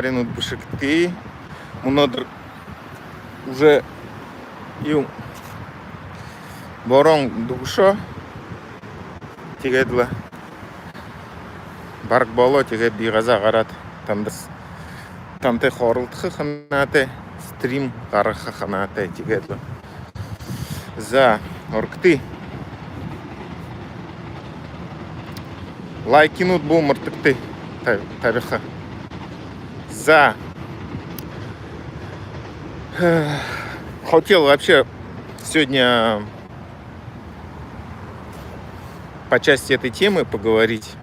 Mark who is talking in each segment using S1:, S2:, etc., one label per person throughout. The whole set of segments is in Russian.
S1: Ринут бушекты, мнодр уже ю борон душо, тигедла барк боло тигед бигаза гарат тамте хорылт ханате стрим гараха ханате тигедла за оркты лайкинут бу мартыкты тариха за хотел вообще сегодня по части этой темы поговорить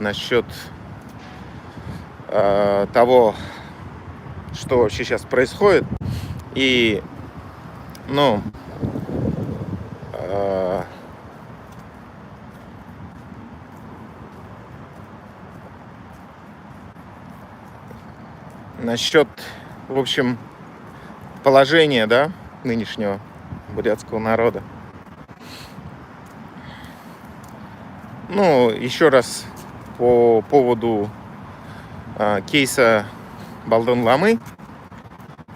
S1: насчет того, что вообще сейчас происходит. И, насчет, в общем, положения, да, нынешнего бурятского народа. Еще раз по поводу кейса Балдан Ламы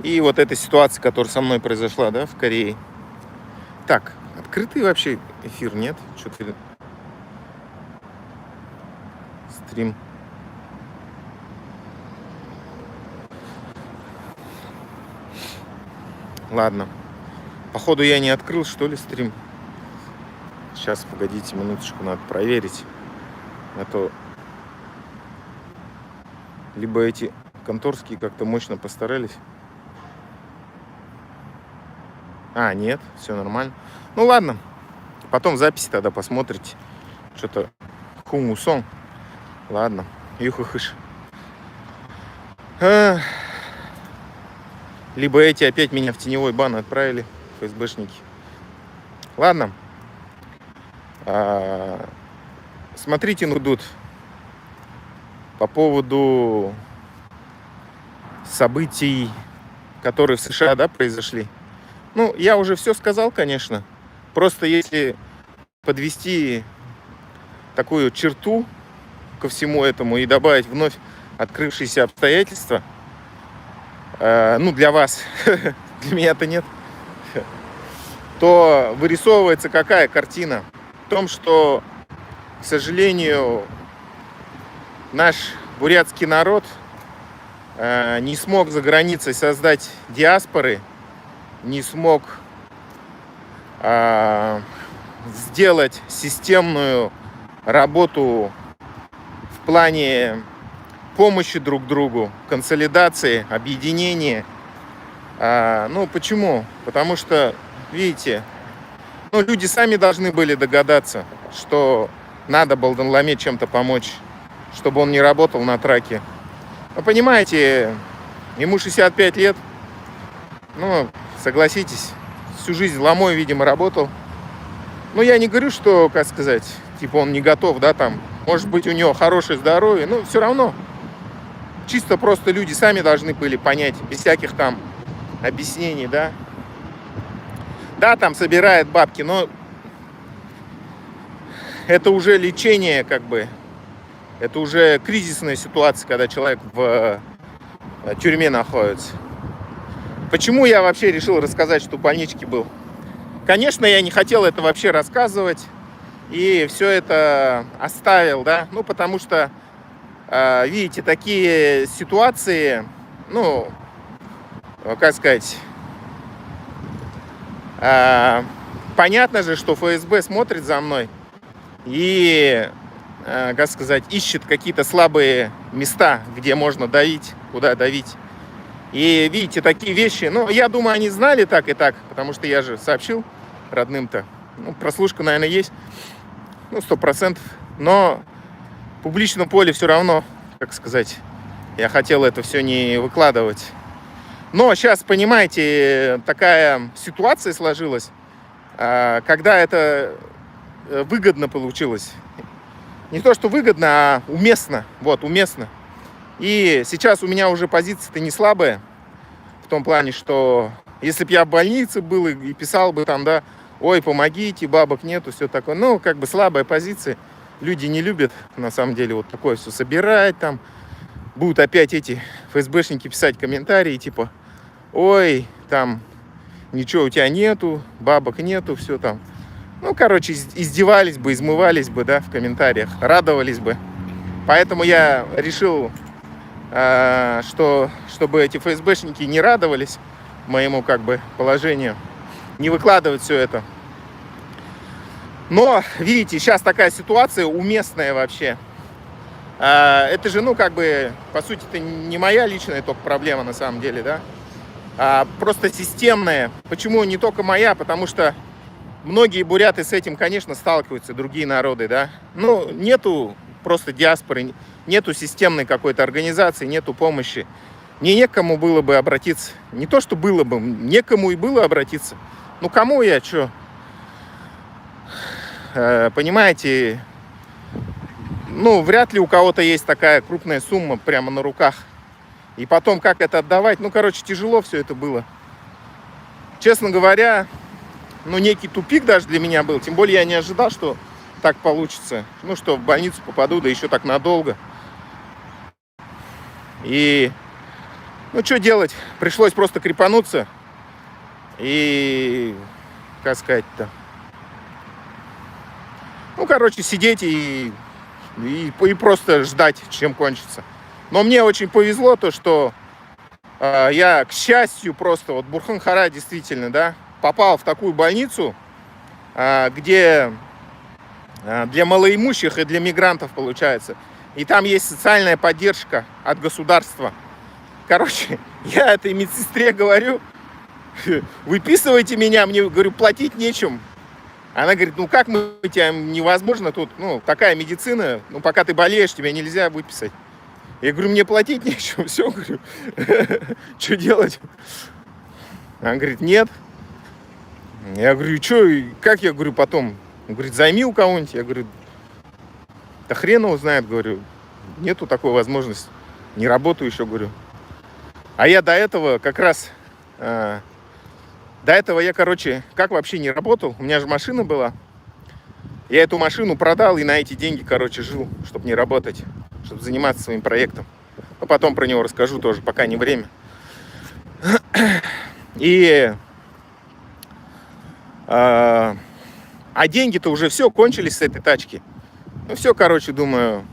S1: и вот этой ситуации, которая со мной произошла, да, в Корее. Так, открытый вообще эфир, нет? Что-то стрим. Ладно. Походу я не открыл, что ли, стрим. Сейчас, погодите, минуточку, надо проверить. А то либо эти конторские как-то мощно постарались. Нет, все нормально. Ладно. Потом в записи тогда посмотрите. Что-то хумусон. Ладно. Юхахыш. Либо эти опять меня в теневой бан отправили, ФСБшники. Ладно. Смотрите, Нурдут, по поводу событий, которые в США, да, произошли. Я уже все сказал, конечно. Просто если подвести такую черту ко всему этому и добавить вновь открывшиеся обстоятельства, для вас, для меня-то нет, то вырисовывается какая картина? В том, что, к сожалению, наш бурятский народ не смог за границей создать диаспоры, не смог сделать системную работу в плане помощи друг другу, консолидации, объединения. Почему? Потому что, видите, люди сами должны были догадаться, что надо Балдан Ламе чем-то помочь, чтобы он не работал на траке. Вы понимаете, ему 65 лет, согласитесь, всю жизнь ломой, видимо, работал. Я не говорю, что, как сказать, он не готов, да, там, может быть, у него хорошее здоровье, но все равно. Чисто просто люди сами должны были понять, без всяких там объяснений, да. Да, там собирает бабки, но это уже лечение, как бы. Это уже кризисная ситуация, когда человек в тюрьме находится. Почему я вообще решил рассказать, что в больничке был? Конечно, я не хотел это вообще рассказывать. И все это оставил, да. Потому что, видите, такие ситуации, как сказать, понятно же, что ФСБ смотрит за мной и, как сказать, ищет какие-то слабые места, где можно давить, куда давить. И видите, такие вещи, я думаю, они знали так и так, потому что я же сообщил родным-то. Прослушка, наверное, есть, 100%. Но в публичном поле все равно, как сказать, я хотел это все не выкладывать. Но сейчас, понимаете, такая ситуация сложилась, когда это выгодно получилось. Не то, что выгодно, а уместно. Уместно. И сейчас у меня уже позиция-то не слабая. В том плане, что если бы я в больнице был и писал бы там, да, ой, помогите, бабок нету, все такое. Слабая позиция. Люди не любят, на самом деле, вот такое все собирать там. будут опять эти ФСБшники писать комментарии, типа, ой, там, ничего у тебя нету, бабок нету, все там. Ну, короче, издевались бы, измывались бы, да, в комментариях, радовались бы. Поэтому я решил, что, чтобы эти ФСБшники не радовались моему, как бы, положению, не выкладывать все это. Но, видите, сейчас такая ситуация уместная вообще. Это же, ну, как бы, по сути, это не моя личная только проблема на самом деле, да, а просто системная. Почему не только моя? Потому что многие буряты с этим, конечно, сталкиваются, другие народы, да. Ну, нету просто диаспоры, нету системной какой-то организации, нету помощи. Мне некому было бы обратиться. Не то, что было бы, некому и было обратиться. Ну, кому я, что? Понимаете, ну, вряд ли у кого-то есть такая крупная сумма прямо на руках. И потом, как это отдавать? Ну, короче, тяжело все это было. Честно говоря, ну, некий тупик даже для меня был. Тем более я не ожидал, что так получится. Ну, что в больницу попаду, да еще так надолго. И, ну, что делать? Пришлось просто крепануться. И, как сказать-то? Ну, короче, сидеть и просто ждать, чем кончится. Но мне очень повезло то, что я, к счастью, просто вот Бурхан-Хара действительно, да, попал в такую больницу, где для малоимущих и для мигрантов получается. И там есть социальная поддержка от государства. Короче, я этой медсестре говорю, выписывайте меня, мне, говорю, платить нечем. Она говорит, ну как мы тебя, невозможно тут, ну, такая медицина, ну, пока ты болеешь, тебя нельзя выписать. Я говорю, мне платить нечем, все, говорю, что делать? Она говорит, нет. Я говорю, что, как я говорю потом? Он говорит, займи у кого-нибудь. Я говорю, да хрен его знает, говорю, нету такой возможности, не работаю еще, говорю. А я до этого как раз... До этого я, короче, как вообще не работал, у меня же машина была. Я эту машину продал и на эти деньги, короче, жил, чтобы не работать, чтобы заниматься своим проектом. Но потом про него расскажу тоже, пока не время. И... А деньги-то уже все, кончились с этой тачки. Ну все, короче, думаю,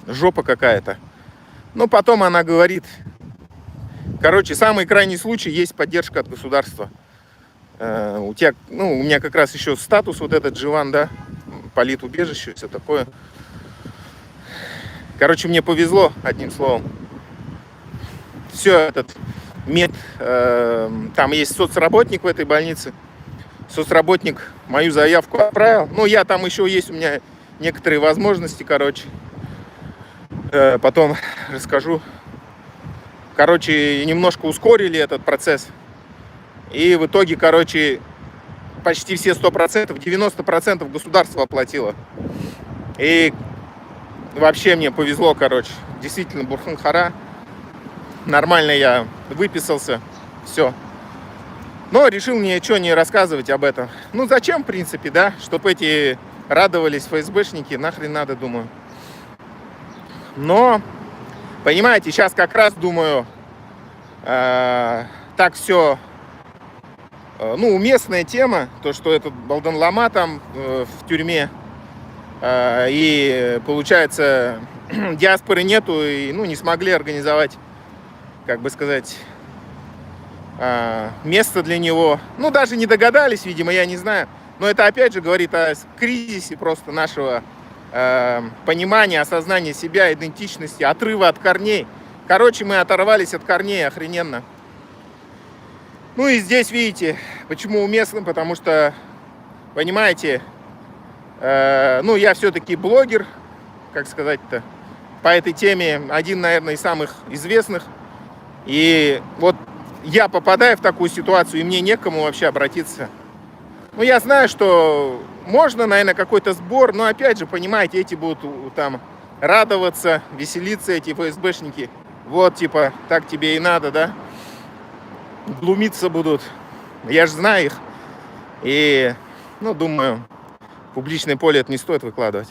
S1: жопа какая-то. Но потом она говорит, короче, самый крайний случай, есть поддержка от государства. У тебя, ну, у меня как раз еще статус вот этот Живан, да, политубежище, все такое. Короче, мне повезло, одним словом. Все, этот там есть соцработник в этой больнице. Соцработник мою заявку отправил. Ну, я там еще есть, у меня некоторые возможности, короче. Потом расскажу. Короче, немножко ускорили этот процесс. И в итоге, короче, почти все 100%, 90% государство оплатило. И вообще мне повезло, короче. Действительно, Бурхан-Хара. Нормально я выписался. Все. Но решил ничего не рассказывать об этом. Ну, зачем, в принципе, да? Чтобы эти радовались ФСБшники. Нахрен надо, думаю. Но, понимаете, сейчас как раз, думаю, так все... Ну, уместная тема, то, что этот Балдан Лама там в тюрьме, и, получается, диаспоры нету, и, ну, не смогли организовать, как бы сказать, место для него. Ну, даже не догадались, видимо, я не знаю. Но это, опять же, говорит о кризисе просто нашего понимания, осознания себя, идентичности, отрыва от корней. Короче, мы оторвались от корней охрененно. Ну и здесь, видите, почему уместно, потому что, понимаете, ну я все-таки блогер, как сказать-то, по этой теме один, наверное, из самых известных. И вот я попадаю в такую ситуацию, и мне некому вообще обратиться. Ну я знаю, что можно, наверное, какой-то сбор, но опять же, понимаете, эти будут там радоваться, веселиться, эти ФСБшники. Вот, типа, так тебе и надо, да? Глумиться будут. Я же знаю их. И, ну, думаю, в публичное поле это не стоит выкладывать.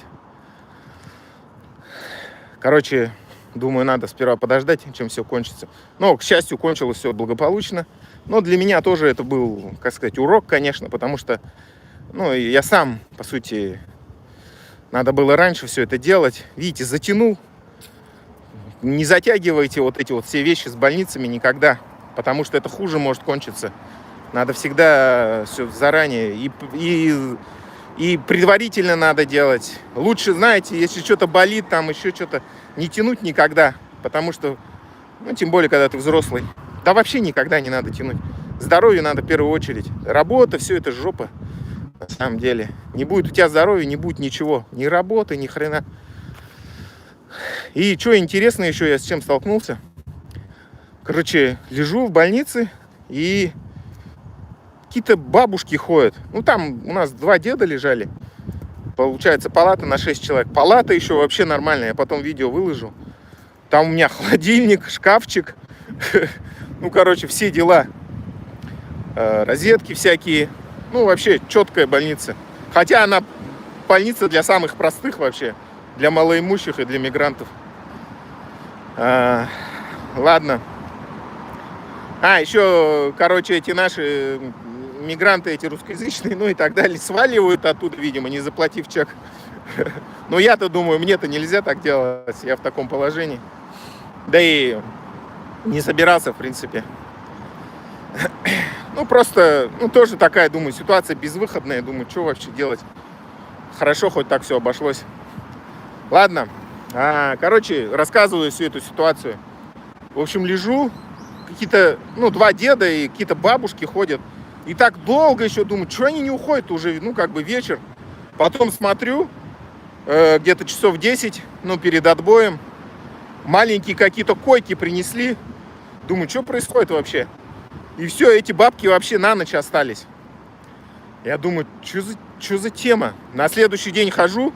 S1: Короче, Думаю, надо сперва подождать, чем все кончится. Но, к счастью, кончилось все благополучно. Но для меня тоже это был, как сказать, урок, конечно, потому что, ну, я сам, по сути, надо было раньше все это делать. Видите, затянул. Не затягивайте вот эти вот все вещи с больницами никогда, потому что это хуже может кончиться. Надо всегда все заранее и предварительно надо делать. Лучше, знаете, если что-то болит, там еще что-то, не тянуть никогда, потому что, ну, тем более, когда ты взрослый. Да вообще никогда не надо тянуть. Здоровью надо в первую очередь. Работа, все это жопа, на самом деле. Не будет у тебя здоровья, не будет ничего. Ни работы, ни хрена. И что интересно еще, я с чем столкнулся. Короче, лежу в больнице, и какие-то бабушки ходят. Ну, там у нас 2 деда лежали. Получается, палата на 6 человек. Палата еще вообще нормальная. Я потом видео выложу. Там у меня холодильник, шкафчик. Ну, короче, все дела. Розетки всякие. Ну, вообще, четкая больница. Хотя она больница для самых простых вообще. Для малоимущих и для мигрантов. Ладно. Еще, короче, эти наши мигранты, эти русскоязычные, ну и так далее, сваливают оттуда, видимо, не заплатив чек. Но я-то думаю, мне-то нельзя так делать, я в таком положении. Да и не собирался, в принципе. Ну, просто, ну, тоже такая, думаю, ситуация безвыходная. Думаю, что вообще делать? Хорошо, хоть так все обошлось. Ладно. Короче, рассказываю всю эту ситуацию. В общем, лежу, какие-то, ну, 2 деда и какие-то бабушки ходят. И так долго еще думаю, что они не уходят уже, ну, как бы вечер. Потом смотрю, где-то часов 10, ну, перед отбоем, маленькие какие-то койки принесли. Думаю, что происходит вообще? И все, эти бабки вообще на ночь остались. Я думаю, что за тема? На следующий день хожу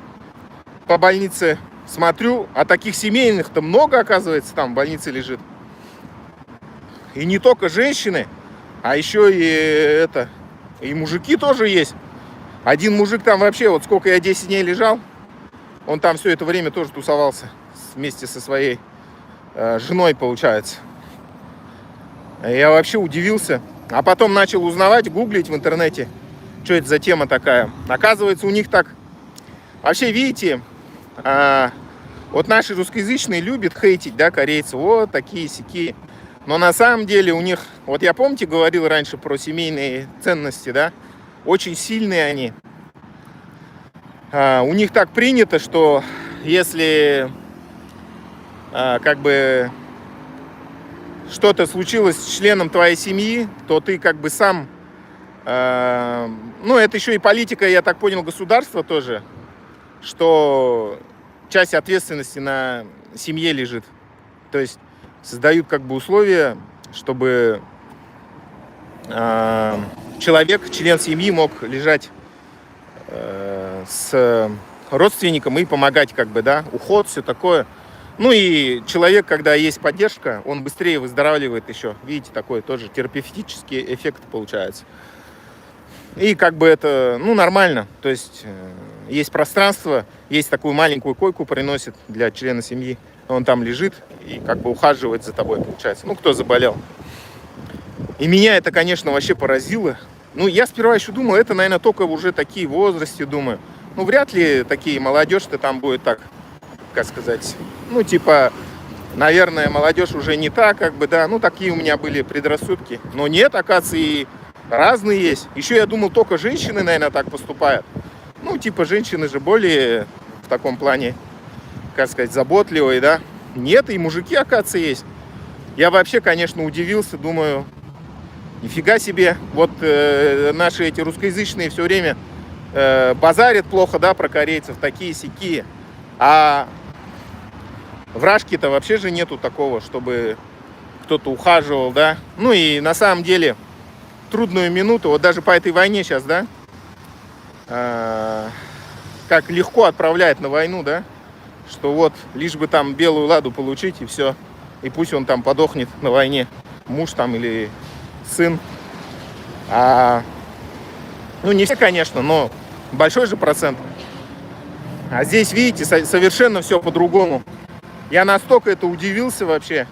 S1: по больнице, смотрю, а таких семейных-то много, оказывается, там в больнице лежит. И не только женщины, а еще и мужики тоже есть. Один мужик там вообще, вот сколько я 10 дней лежал, он там все это время тоже тусовался вместе со своей женой, получается. Я вообще удивился. А потом начал узнавать, гуглить в интернете, что это за тема такая. Оказывается, у них так... Вообще, видите, вот наши русскоязычные любят хейтить, да, корейцы. Вот такие-сякие. Но на самом деле у них, вот я, помните, говорил раньше про семейные ценности, да, очень сильные они. У них так принято, что если как бы что-то случилось с членом твоей семьи, то ты как бы сам, ну, это еще и политика, я так понял, государства тоже, что часть ответственности на семье лежит. То есть создают как бы условия, чтобы человек, член семьи мог лежать с родственником и помогать как бы, да, уход, все такое. Ну и человек, когда есть поддержка, он быстрее выздоравливает еще. Видите, такой тоже терапевтический эффект получается. И как бы это, ну, нормально. То есть есть пространство, есть такую маленькую койку приносит для члена семьи. Он там лежит и как бы ухаживает за тобой, получается. Ну, кто заболел. И меня это, конечно, вообще поразило. Ну, я сперва еще думал, это, наверное, только уже такие в возрасте, думаю. Ну, вряд ли такие молодежь-то там будет так, как сказать, ну, типа, наверное, молодежь уже не так, как бы, да. Ну, такие у меня были предрассудки. Но нет, оказывается, и разные есть. Еще я думал, только женщины, наверное, так поступают. Ну, типа, женщины же более в таком плане, как сказать, заботливые, да. Нет, и мужики, оказывается, есть. Я вообще, конечно, удивился, думаю, нифига себе. Вот наши эти русскоязычные все время базарят плохо, да, про корейцев, такие-сякие. А в Рашке-то вообще же нету такого, чтобы кто-то ухаживал, да. Ну и на самом деле трудную минуту, вот даже по этой войне сейчас, да, как легко отправляют на войну, да, что вот лишь бы там белую ладу получить и все, и пусть он там подохнет на войне, муж там или сын. Ну не все, конечно, но большой же процент. А здесь, видите, совершенно все по-другому. Я настолько это удивился вообще.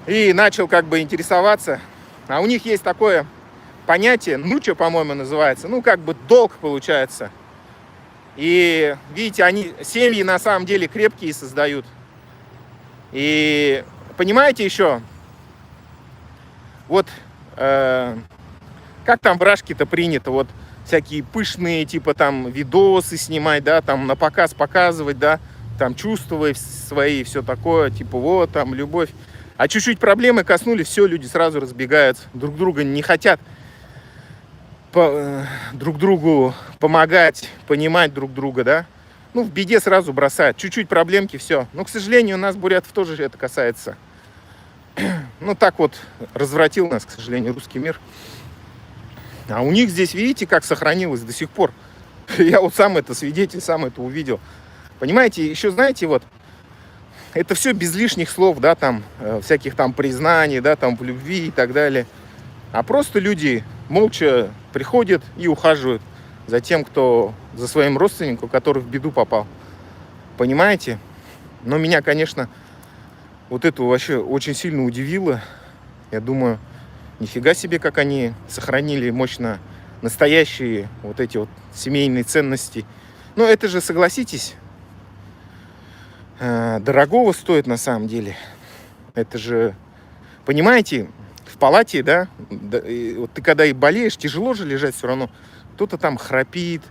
S1: И начал как бы интересоваться. А у них есть такое понятие, нуча, по-моему, называется. Ну, как бы долг получается. И, видите, они семьи на самом деле крепкие создают. И понимаете еще, вот как там в Рашке-то принято, вот всякие пышные, типа там видосы снимать, да, там на показ показывать, да, там чувства свои, все такое, типа вот там любовь. А чуть-чуть проблемы коснулись, все, люди сразу разбегаются, друг друга не хотят друг другу помогать, понимать друг друга, да. Ну, в беде сразу бросают, чуть-чуть проблемки, все. Но, к сожалению, у нас, бурятов, тоже это касается. Ну, так вот развратил нас, к сожалению, русский мир. А у них здесь, видите, как сохранилось до сих пор. Я вот сам это свидетель, сам это увидел. Понимаете, еще, знаете, вот, это все без лишних слов, да, там, всяких там признаний, да, там, в любви и так далее. А просто люди молча приходят и ухаживают за тем, кто, за своим родственником, который в беду попал. Понимаете? Но меня, конечно, вот это вообще очень сильно удивило. Я думаю, нифига себе, как они сохранили мощно настоящие вот эти вот семейные ценности. Но это же, согласитесь, дорогого стоит на самом деле. Это же, понимаете, в палате, да, вот ты когда и болеешь, тяжело же лежать все равно. Кто-то там храпит,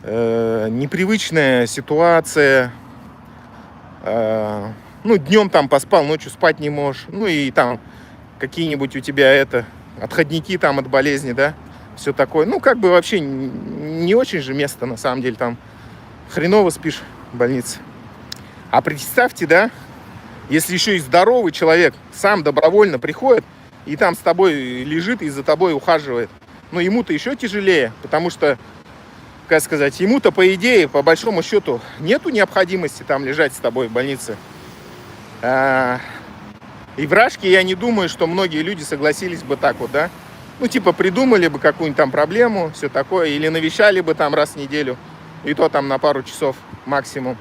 S1: непривычная ситуация. Ну, днем там поспал, ночью спать не можешь. Ну, и там какие-нибудь у тебя отходники там от болезни, да, все такое. Ну, как бы вообще не очень же место, на самом деле, там хреново спишь в больнице. А представьте, да, если еще и здоровый человек сам добровольно приходит и там с тобой лежит и за тобой ухаживает. Но ему-то еще тяжелее, потому что, как сказать, ему-то, по идее, по большому счету, нету необходимости там лежать с тобой в больнице. И в Рашке я не думаю, что многие люди согласились бы так вот, да. Ну, типа, придумали бы какую-нибудь там проблему, все такое, или навещали бы там раз в неделю, и то там на пару часов максимум.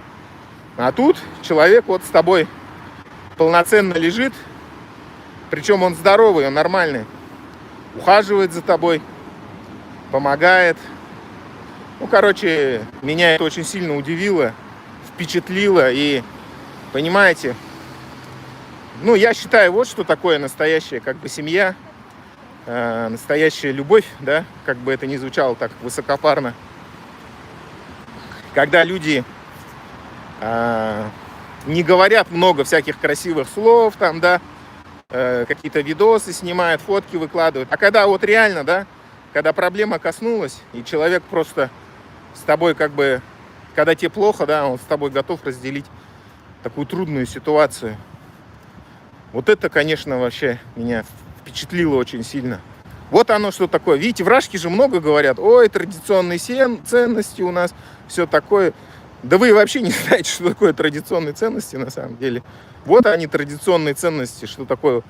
S1: А тут человек вот с тобой полноценно лежит, причем он здоровый, он нормальный, ухаживает за тобой, помогает. Ну, короче, меня это очень сильно удивило, впечатлило, и, понимаете, ну, я считаю, вот что такое настоящая, как бы, семья, настоящая любовь, да, как бы это ни звучало так высокопарно. Когда люди не говорят много всяких красивых слов, там, да, какие-то видосы снимают, фотки выкладывают. А когда вот реально, да, когда проблема коснулась, и человек просто с тобой, как бы, когда тебе плохо, да, он с тобой готов разделить такую трудную ситуацию. Вот это, конечно, вообще меня впечатлило очень сильно. Вот оно что такое. Видите, в Рашке же много говорят, ой, традиционные ценности у нас, все такое. Да вы вообще не знаете, что такое традиционные ценности на самом деле. Вот они, традиционные ценности, что такое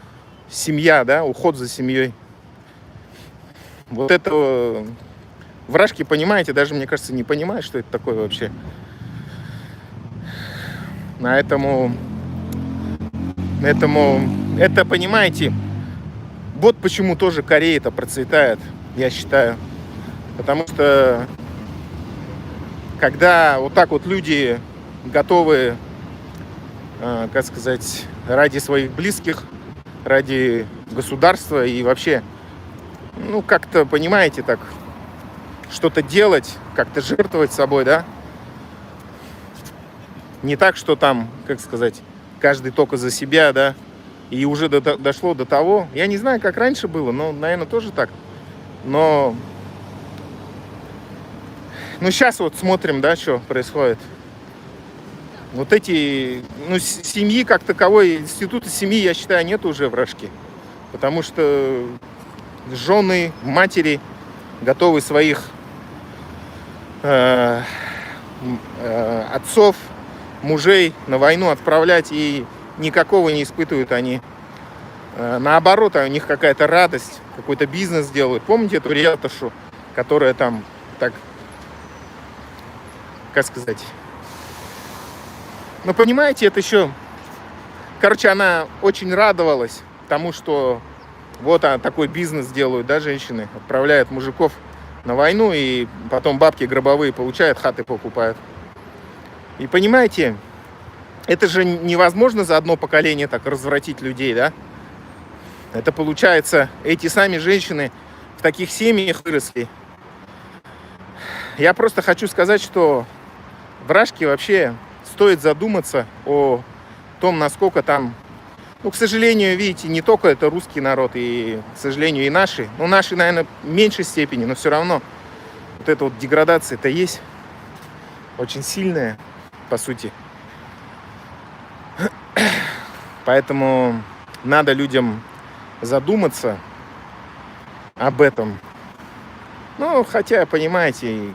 S1: семья, да, уход за семьей. Вот это в Рашке, понимаете, даже, мне кажется, не понимают, что это такое вообще. Поэтому это, понимаете, вот почему тоже Корея-то процветает, я считаю. Потому что когда вот так вот люди готовы, как сказать, ради своих близких, ради государства и вообще, ну, как-то, понимаете, так, что-то делать, как-то жертвовать собой, да? Не так, что там, как сказать, каждый только за себя, да, и уже дошло до того. Я не знаю, как раньше было, но, наверное, тоже так. Но сейчас вот смотрим, да, что происходит. Вот эти, ну, семьи как таковой, института семьи, я считаю, нет уже в Рашке. Потому что жены, матери готовы своих отцов, мужей на войну отправлять, и никакого не испытывают они. Наоборот, у них какая-то радость, какой-то бизнес делают. Помните эту риэлторшу, которая там так, как сказать, Но понимаете, это еще... Короче, она очень радовалась тому, что вот такой бизнес делают, да, женщины. Отправляют мужиков на войну, и потом бабки гробовые получают, хаты покупают. И понимаете, это же невозможно за одно поколение так развратить людей, да? Это получается, эти сами женщины в таких семьях выросли. Я просто хочу сказать, что в Рашке вообще стоит задуматься о том, насколько там... Ну, к сожалению, видите, не только это русский народ, и, к сожалению, и наши. Ну, наши, наверное, в меньшей степени, но все равно вот эта вот деградация-то есть. Очень сильная, по сути. Поэтому надо людям задуматься об этом. Ну, хотя, понимаете,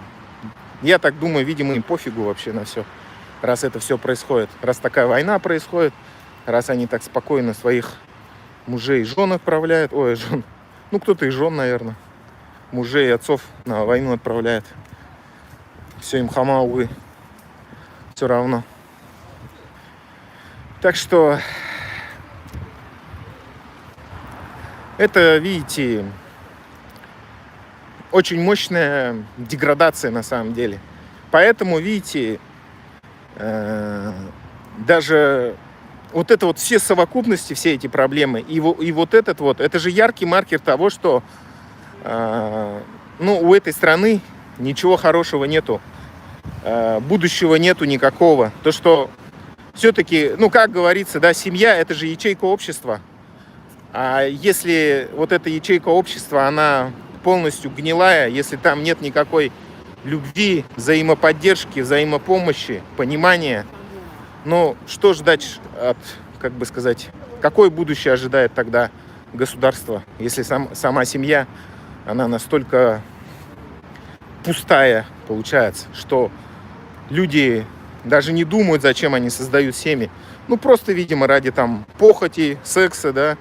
S1: я так думаю, видимо, им пофигу вообще на все, раз это все происходит. Раз такая война происходит, раз они так спокойно своих мужей и жен отправляют. Ой, жен. Ну, кто-то и жен, наверное. Мужей и отцов на войну отправляет. Все им хама, увы. Все равно. Так что это, видите, очень мощная деградация на самом деле. Поэтому, видите, даже вот это вот все совокупности, все эти проблемы, и вот этот вот, это же яркий маркер того, что ну, у этой страны ничего хорошего нету, будущего нету никакого. То, что все-таки, ну, как говорится, да, семья – это же ячейка общества. А если вот эта ячейка общества, она полностью гнилая, если там нет никакой любви, взаимоподдержки, взаимопомощи, понимания, ну, что ждать от, как бы сказать, какое будущее ожидает тогда государство, если сама семья, она настолько пустая получается, что люди даже не думают, зачем они создают семьи. Ну, просто, видимо, ради там похоти, секса, да,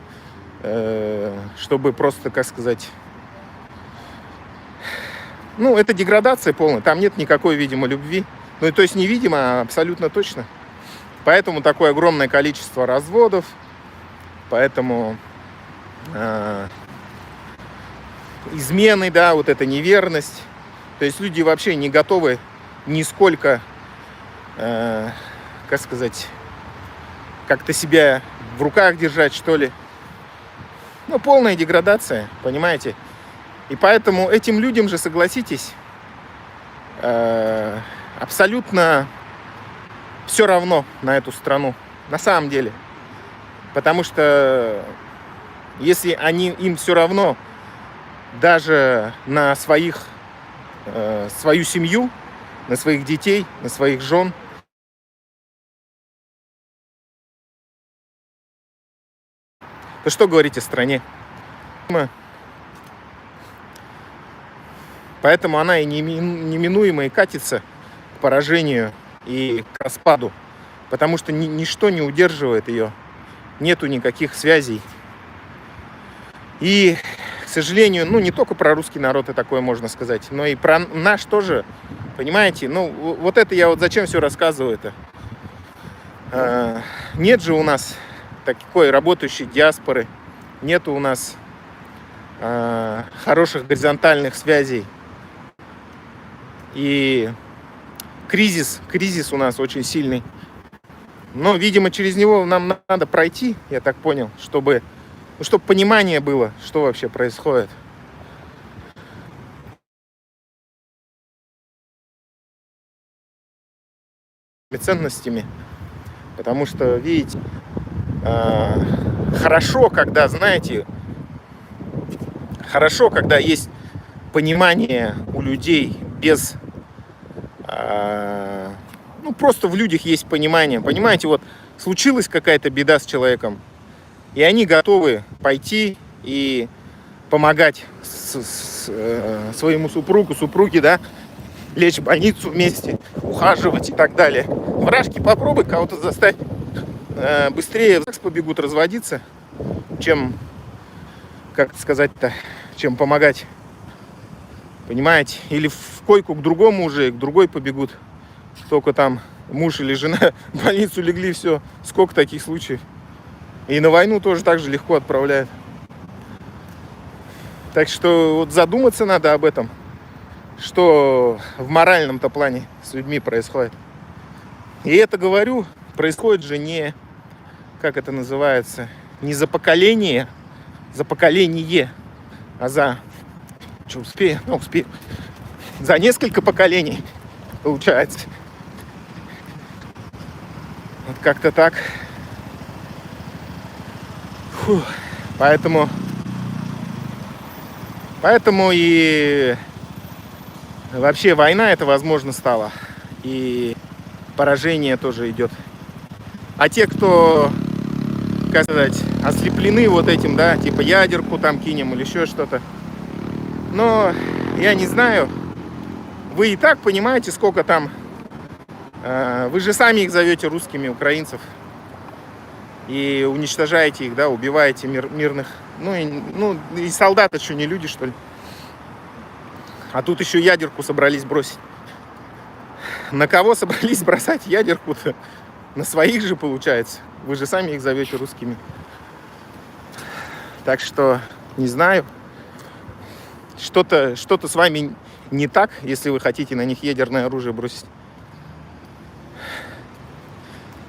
S1: чтобы просто, как сказать, ну, это деградация полная, там нет никакой, видимо, любви. Ну, то есть не видимо, а абсолютно точно. Поэтому такое огромное количество разводов, поэтому измены, да, вот эта неверность. То есть люди вообще не готовы нисколько, как сказать, как-то себя в руках держать, что ли. Ну, полная деградация, понимаете? И поэтому этим людям же, согласитесь, абсолютно все равно на эту страну, на самом деле. Потому что если им все равно даже на свою семью, на своих детей, на своих жен, то что говорить о стране? Поэтому она и неминуемо и катится к поражению и к распаду. Потому что ничто не удерживает ее. Нету никаких связей. И, к сожалению, ну, не только про русский народ и такое можно сказать, но и про наш тоже. Понимаете? Ну, вот это я вот зачем все рассказываю-то? Нет же у нас такой работающей диаспоры. Нету у нас хороших горизонтальных связей. И кризис у нас очень сильный. Но, видимо, через него нам надо пройти, я так понял, чтобы понимание было, что вообще происходит. Ценностями. Потому что, видите, хорошо, когда, знаете, хорошо, когда есть понимание у людей без... Ну, просто в людях есть понимание. Понимаете, вот случилась какая-то беда с человеком, и они готовы пойти и помогать своему супруге, да, лечь в больницу вместе, ухаживать и так далее. В Рашке попробуй кого-то заставить быстрее побегут разводиться, чем, как сказать-то, чем помогать. Понимаете? Или в койку к другому уже, к другой побегут. Только там муж или жена в больницу легли, все. Сколько таких случаев. И на войну тоже так же легко отправляют. Так что вот задуматься надо об этом, что в моральном-то плане с людьми происходит. И это, говорю, происходит же не, как это называется, не за поколение, а за, что, успею? Ну, успею. За несколько поколений, получается. Вот как-то так. Фух. Поэтому и вообще война это возможно стала. И поражение тоже идет. А те, кто, как сказать, ослеплены вот этим, да, типа ядерку там кинем или еще что-то. Но я не знаю. Вы и так понимаете, сколько там. Вы же сами их зовете русскими, украинцев. И уничтожаете их, да, убиваете мирных. Ну и солдаты что, не люди, что ли? А тут еще ядерку собрались бросить. На кого собрались бросать ядерку-то? На своих же, получается. Вы же сами их зовете русскими. Так что, не знаю. Что-то с вами не так, если вы хотите на них ядерное оружие бросить.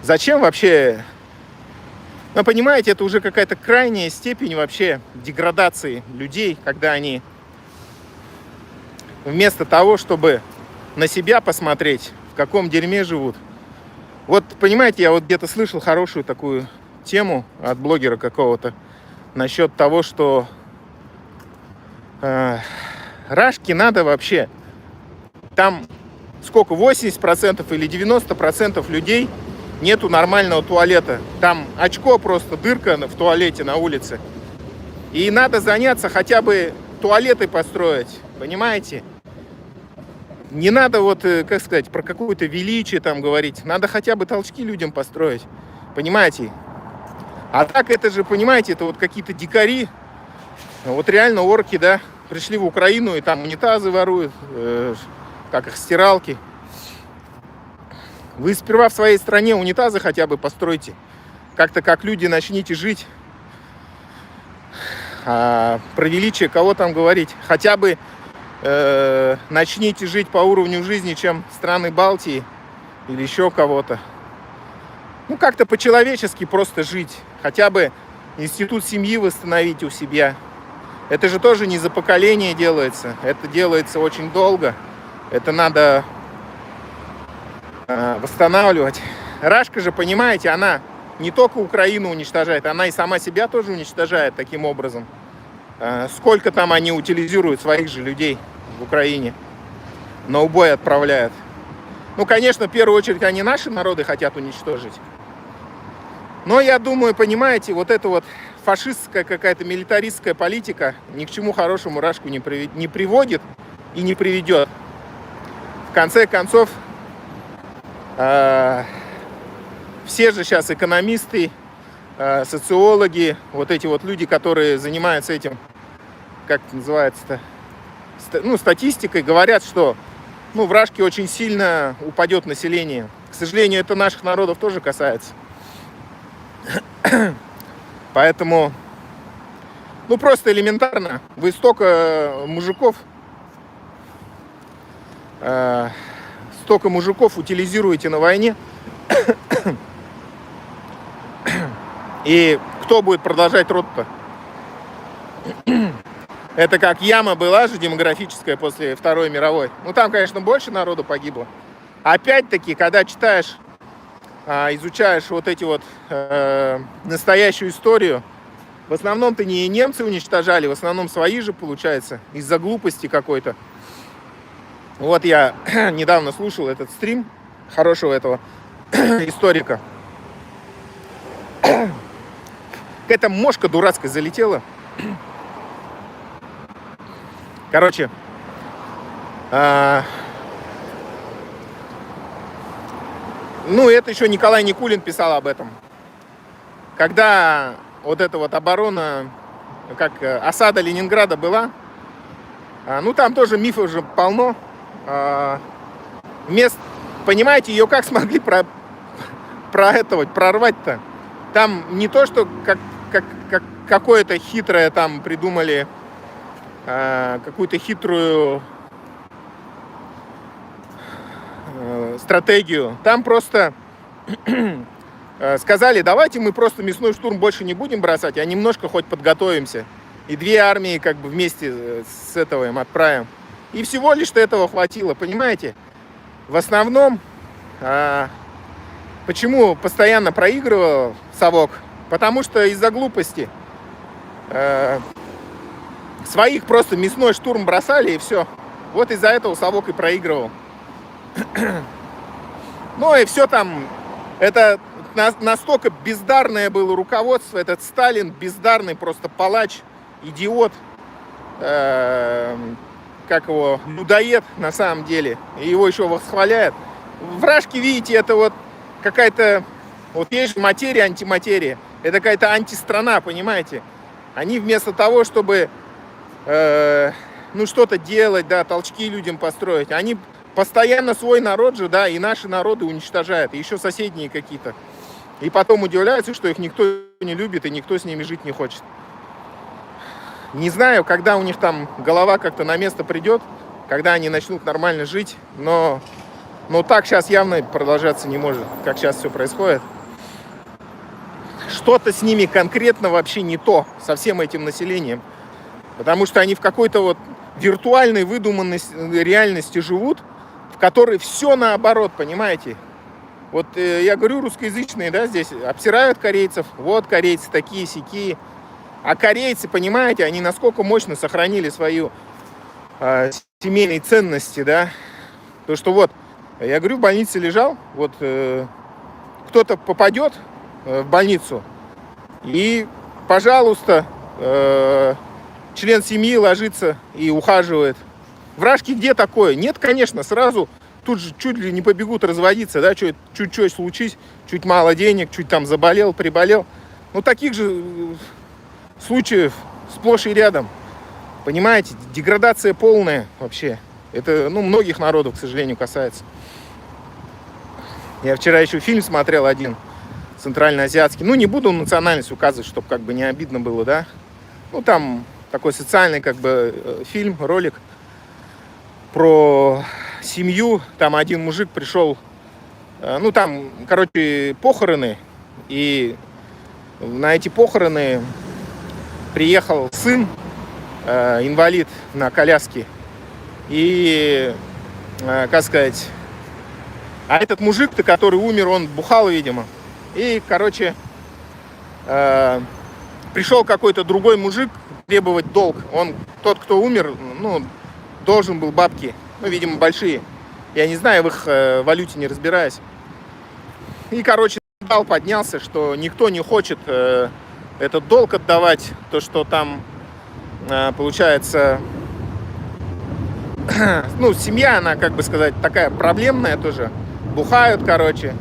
S1: Зачем вообще? Ну, понимаете, это уже какая-то крайняя степень вообще деградации людей, когда они вместо того, чтобы на себя посмотреть, в каком дерьме живут. Вот, понимаете, я вот где-то слышал хорошую такую тему от блогера какого-то насчет того, что рашки надо вообще. Там сколько, 80% или 90% людей нету нормального туалета. Там очко просто, дырка в туалете на улице. И надо заняться хотя бы туалеты построить, понимаете? Не надо вот, как сказать, про какое-то величие там говорить. Надо хотя бы толчки людям построить, понимаете? А так это же, понимаете, это вот какие-то дикари, вот реально орки, да, пришли в Украину и там унитазы воруют, как их, стиралки. Вы сперва в своей стране унитазы хотя бы постройте. Как-то как люди начните жить. А про величие кого там говорить? Хотя бы начните жить по уровню жизни, чем страны Балтии или еще кого-то. Ну, как-то по-человечески просто жить. Хотя бы институт семьи восстановить у себя. Это же тоже не за поколение делается. Это делается очень долго. Это надо восстанавливать. Рашка же, понимаете, она не только Украину уничтожает, она и сама себя тоже уничтожает таким образом. Сколько там они утилизируют своих же людей в Украине, на убой отправляют. Ну, конечно, в первую очередь они наши народы хотят уничтожить. Но я думаю, понимаете, вот эта вот фашистская какая-то милитаристская политика ни к чему хорошему Рашку не приводит и не приведет. В конце концов, все же сейчас экономисты, социологи, вот эти вот люди, которые занимаются этим, как называется-то, статистикой, говорят, что в Рашке очень сильно упадет население. К сожалению, это наших народов тоже касается. Поэтому, просто элементарно, вы столько мужиков утилизируете на войне, и кто будет продолжать род-то? Это как яма была же демографическая после Второй мировой. Там, конечно, больше народу погибло. Опять-таки, когда читаешь, изучаешь вот эти вот настоящую историю, в основном-то не немцы уничтожали, в основном свои же, получается, из-за глупости какой-то. Вот я недавно слушал этот стрим хорошего этого историка. Какая-то мошка дурацкая залетела. Короче, это еще Николай Никулин писал об этом. Когда вот эта вот оборона, как осада Ленинграда была, там тоже мифов уже полно. понимаете, ее как смогли прорвать-то? Там не то, что как какое-то хитрое там придумали, какую-то хитрую стратегию. Там просто сказали, давайте мы просто мясной штурм больше не будем бросать, а немножко хоть подготовимся. И 2 армии как бы вместе с этого им отправим. И всего лишь этого хватило, понимаете? В основном, почему постоянно проигрывал совок? Потому что из-за глупости своих просто мясной штурм бросали, и все. Вот из-за этого совок и проигрывал. Ну и все там, это настолько бездарное было руководство, этот Сталин бездарный просто палач, идиот, как его, людоед на самом деле, и его еще восхваляют. Вражки, видите, это вот какая-то, вот есть же материя, антиматерия, это какая-то антистрана, понимаете? Они вместо того, чтобы, ну, что-то делать, да, толчки людям построить, они постоянно свой народ же, да, и наши народы уничтожают, и еще соседние какие-то. И потом удивляются, что их никто не любит, и никто с ними жить не хочет. Не знаю, когда у них там голова как-то на место придет, когда они начнут нормально жить, но так сейчас явно продолжаться не может, как сейчас все происходит. Что-то с ними конкретно вообще не то, со всем этим населением. Потому что они в какой-то вот виртуальной, выдуманной реальности живут, в которой все наоборот, понимаете? Вот я говорю, русскоязычные, да, здесь обсирают корейцев, вот корейцы такие-сякие. А корейцы, понимаете, они насколько мощно сохранили свою семейные ценности, да? То, что вот, я говорю, в больнице лежал, вот кто-то попадет в больницу, и, пожалуйста, член семьи ложится и ухаживает. Вражки где такое? Нет, конечно, сразу тут же чуть ли не побегут разводиться, да, чуть-чуть случись, чуть мало денег, чуть там заболел, приболел. Ну, таких же случаев сплошь и рядом. Понимаете, деградация полная вообще. Это, ну, многих народов, к сожалению, касается. Я вчера еще фильм смотрел один, центральноазиатский. Ну, не буду национальность указывать, чтобы как бы не обидно было, да. Ну, там такой социальный как бы фильм, ролик про семью. Там один мужик пришел, ну, там, короче, похороны. И на эти похороны приехал сын, инвалид на коляске. И, как сказать, а этот мужик-то, который умер, он бухал, видимо. И, короче, пришел какой-то другой мужик требовать долг. Он, тот, кто умер, ну, должен был бабки, ну, видимо, большие. Я не знаю, в их валюте не разбираюсь. И, короче, поднялся, что никто не хочет этот долг отдавать. То, что там, получается, ну, семья, она, как бы сказать, такая проблемная тоже. Бухают, короче.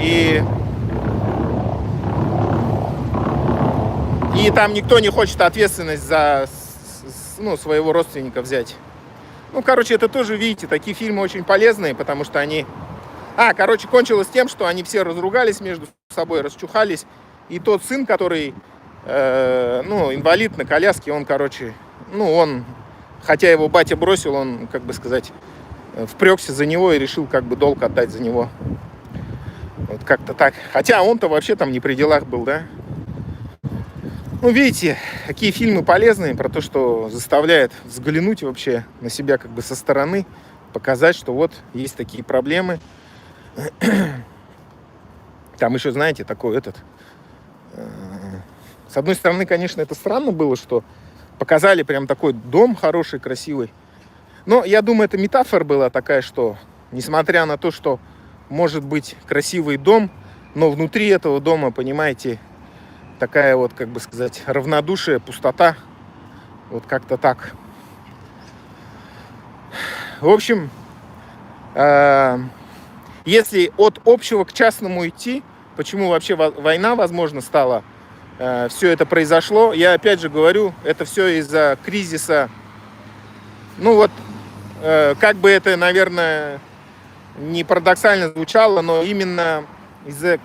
S1: И там никто не хочет ответственность за, ну, своего родственника взять. Ну, короче, это тоже, видите, такие фильмы очень полезные, потому что они... короче, кончилось тем, что они все разругались между собой, расчухались. И тот сын, который, ну, инвалид на коляске, он, короче, ну, он, хотя его батя бросил, он, как бы сказать, впрёгся за него и решил, как бы, долг отдать за него. Вот как-то так. Хотя он-то вообще там не при делах был, да? Ну, видите, какие фильмы полезные про то, что заставляет взглянуть вообще на себя как бы со стороны, показать, что вот есть такие проблемы. Там еще, знаете, такой этот... С одной стороны, конечно, это странно было, что показали прям такой дом хороший, красивый. Но я думаю, это метафора была такая, что несмотря на то, что может быть красивый дом, но внутри этого дома, понимаете, такая вот, как бы сказать, равнодушие, пустота. Вот как-то так. В общем, если от общего к частному идти, почему вообще война, возможно, стала, все это произошло, я опять же говорю, это все из-за кризиса. Ну вот, как бы это, наверное, не парадоксально звучало, но именно из-за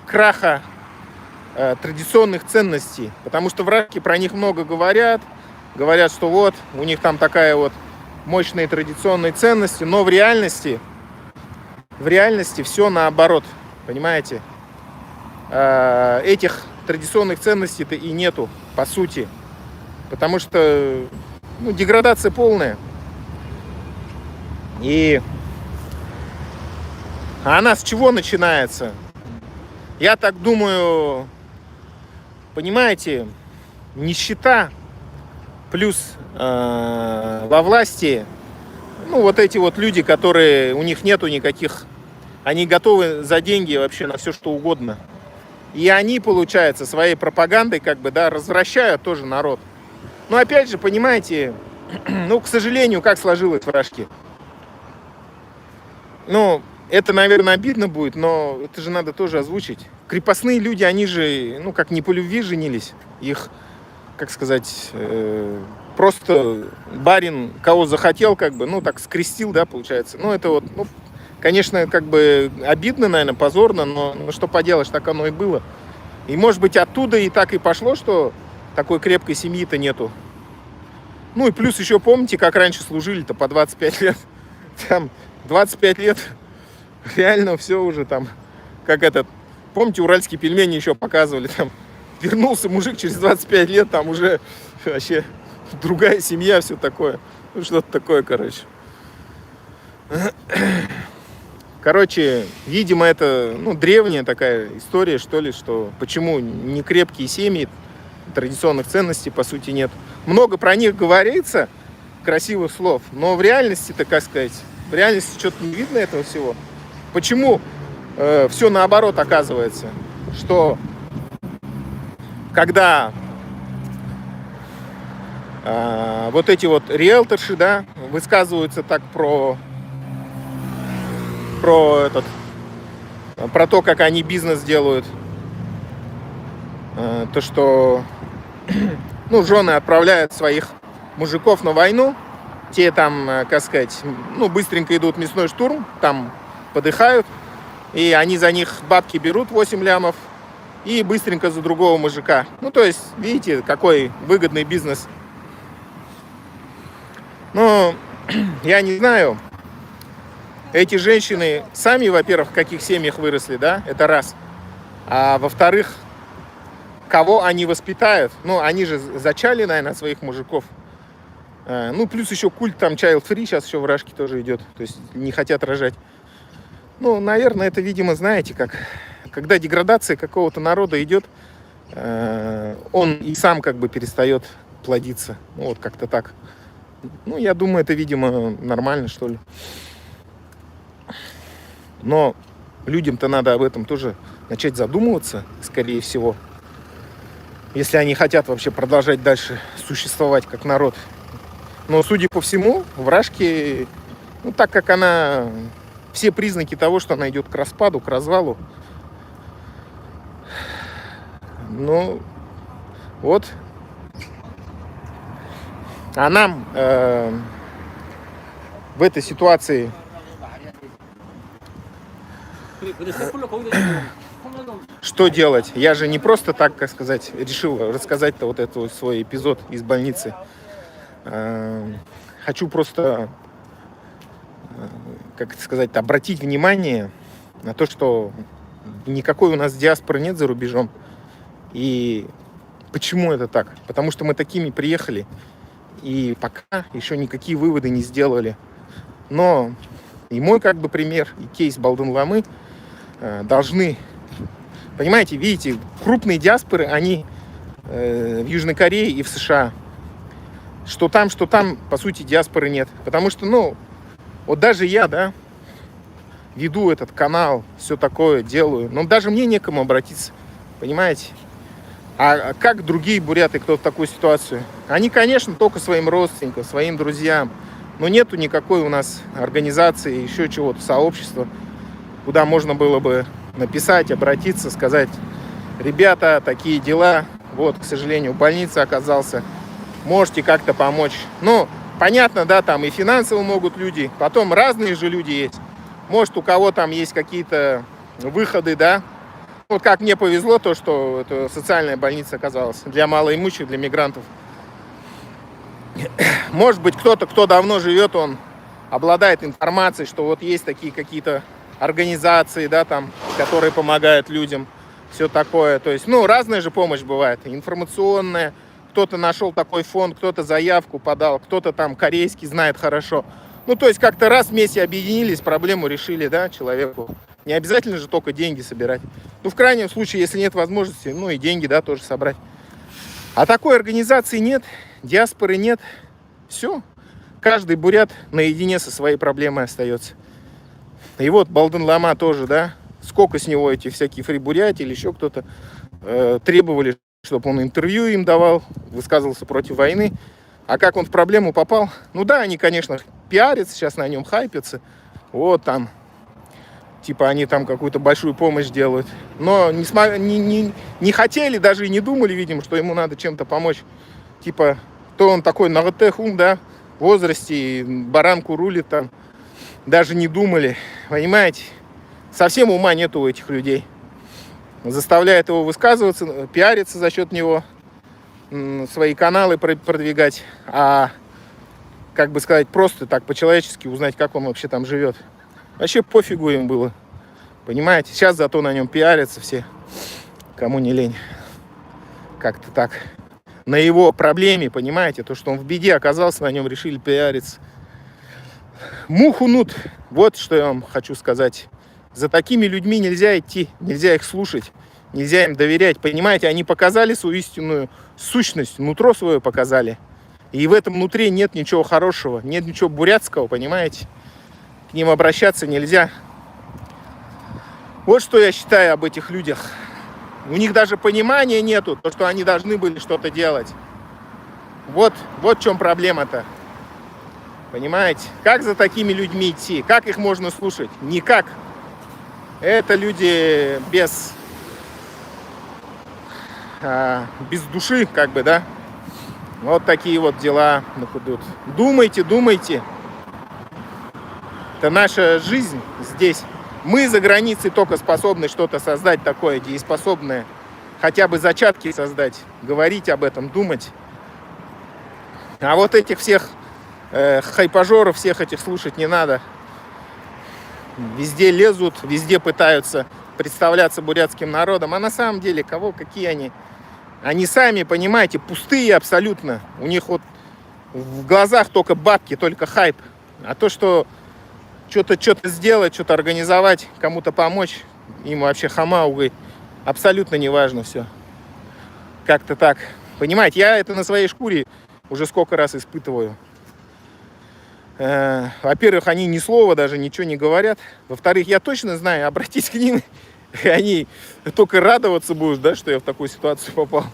S1: краха традиционных ценностей. Потому что вражки про них много говорят. Говорят, что вот, у них там такая вот мощные традиционные ценности, но в реальности все наоборот. Понимаете? Этих традиционных ценностей-то и нету, по сути. Потому что деградация полная. И она с чего начинается? Я так думаю, понимаете, нищета плюс во власти, вот эти вот люди, которые, у них нету никаких, они готовы за деньги вообще на все что угодно. И они, получается, своей пропагандой развращают тоже народ. Но опять же, понимаете, к сожалению, как сложилось в Рашке. Это, наверное, обидно будет, но это же надо тоже озвучить. Крепостные люди, они же, как не по любви женились. Их, просто барин кого захотел, так скрестил, да, получается. Это вот, конечно, обидно, наверное, позорно, но что поделаешь, так оно и было. И, может быть, оттуда и так и пошло, что такой крепкой семьи-то нету. И плюс еще помните, как раньше служили-то по 25 лет. Там 25 лет реально все уже там, помните, уральские пельмени еще показывали, там вернулся мужик через 25 лет, там уже вообще другая семья, все такое. Что-то такое, Короче, видимо, это древняя такая история, что ли, что почему не крепкие семьи, традиционных ценностей, по сути, нет. Много про них говорится, красивых слов, но в реальности-то, в реальности что-то не видно этого всего. Почему все наоборот оказывается, что когда вот эти вот риэлторши, да, высказываются так про то, как они бизнес делают, то, что жены отправляют своих мужиков на войну, те там, быстренько идут в мясной штурм, там подыхают, и они за них бабки берут 8 лямов и быстренько за другого мужика. То есть, видите, какой выгодный бизнес. Я не знаю, эти женщины сами, во-первых, в каких семьях выросли, да, это раз. А во-вторых, кого они воспитают? Они же зачали, наверное, своих мужиков. Плюс еще культ там child free сейчас еще в Рашке тоже идет. То есть не хотят рожать. Наверное, это, видимо, знаете, когда деградация какого-то народа идет, он и сам перестает плодиться. Как-то так. Я думаю, это, видимо, нормально, что ли. Но людям-то надо об этом тоже начать задумываться, скорее всего. Если они хотят вообще продолжать дальше существовать как народ. Но, судя по всему, в Рашке, так как она... Все признаки того, что она идет к распаду, к развалу. Вот. А нам в этой ситуации что делать? Я же не просто так, решил рассказать-то вот этот свой эпизод из больницы. Хочу просто, обратить внимание на то, что никакой у нас диаспоры нет за рубежом. И почему это так? Потому что мы такими приехали и пока еще никакие выводы не сделали. Но и мой пример, и кейс Балдын-Ламы должны... Понимаете, видите, крупные диаспоры, они в Южной Корее и в США. Что там, по сути, диаспоры нет. Потому что, вот даже я, да, веду этот канал, все такое делаю, но даже мне некому обратиться, понимаете? А как другие буряты, кто в такую ситуацию? Они, конечно, только своим родственникам, своим друзьям, но нету никакой у нас организации, еще чего-то, сообщества, куда можно было бы написать, обратиться, сказать: ребята, такие дела, вот, к сожалению, в больнице оказался, можете как-то помочь. Понятно, да, там и финансово могут люди, потом разные же люди есть. Может, у кого там есть какие-то выходы, да. Вот как мне повезло, то, что это социальная больница оказалась для малоимущих, для мигрантов. Может быть, кто-то, кто давно живет, он обладает информацией, что вот есть такие какие-то организации, да, там, которые помогают людям, все такое. То есть, ну, разная же помощь бывает, информационная. Кто-то нашел такой фонд, кто-то заявку подал, кто-то там корейский знает хорошо. Ну, то есть, как-то раз вместе объединились, проблему решили, да, человеку. Не обязательно же только деньги собирать. Ну, в крайнем случае, если нет возможности, ну, и деньги, да, тоже собрать. А такой организации нет, диаспоры нет. Все. Каждый бурят наедине со своей проблемой остается. И вот Балдын Лама тоже, да, сколько с него эти всякие фрибуряти или еще кто-то требовали, чтобы он интервью им давал, высказывался против войны. А как он в проблему попал? Ну да, они, конечно, пиарятся, сейчас на нем хайпятся. Вот там, типа они там какую-то большую помощь делают. Но не хотели, даже и не думали, видимо, что ему надо чем-то помочь. Типа, то он такой наготехум, да, в возрасте, баранку рулит там. Даже не думали, понимаете? Совсем ума нету у этих людей. Заставляет его высказываться, пиариться за счет него, свои каналы продвигать, а, как бы сказать, просто так по-человечески узнать, как он вообще там живет. Вообще пофигу им было, понимаете? Сейчас зато на нем пиарятся все, кому не лень. Как-то так. На его проблеме, понимаете, то, что он в беде оказался, на нем решили пиариться. Муху нут, вот что я вам хочу сказать. За такими людьми нельзя идти, нельзя их слушать, нельзя им доверять. Понимаете, они показали свою истинную сущность, нутро свое показали. И в этом нутре нет ничего хорошего, нет ничего бурятского, понимаете. К ним обращаться нельзя. Вот что я считаю об этих людях. У них даже понимания нету, то, что они должны были что-то делать. Вот в чем проблема-то. Понимаете? Как за такими людьми идти? Как их можно слушать? Никак. Это люди без души, как бы, да? Вот такие вот дела идут. Думайте, думайте. Это наша жизнь здесь. Мы за границей только способны что-то создать такое дееспособное. Хотя бы зачатки создать. Говорить об этом, думать. А вот этих всех хайпажоров, всех этих слушать не надо. Везде лезут, везде пытаются представляться бурятским народом. А на самом деле, какие они? Они сами, понимаете, пустые абсолютно. У них вот в глазах только бабки, только хайп. А то, что что-то сделать, что-то организовать, кому-то помочь, им вообще хамаугой абсолютно не важно все. Как-то так. Понимаете, я это на своей шкуре уже сколько раз испытываю. Во-первых, они ни слова даже ничего не говорят. Во-вторых, я точно знаю, обратись к ним, и они только радоваться будут, да, что я в такую ситуацию попал.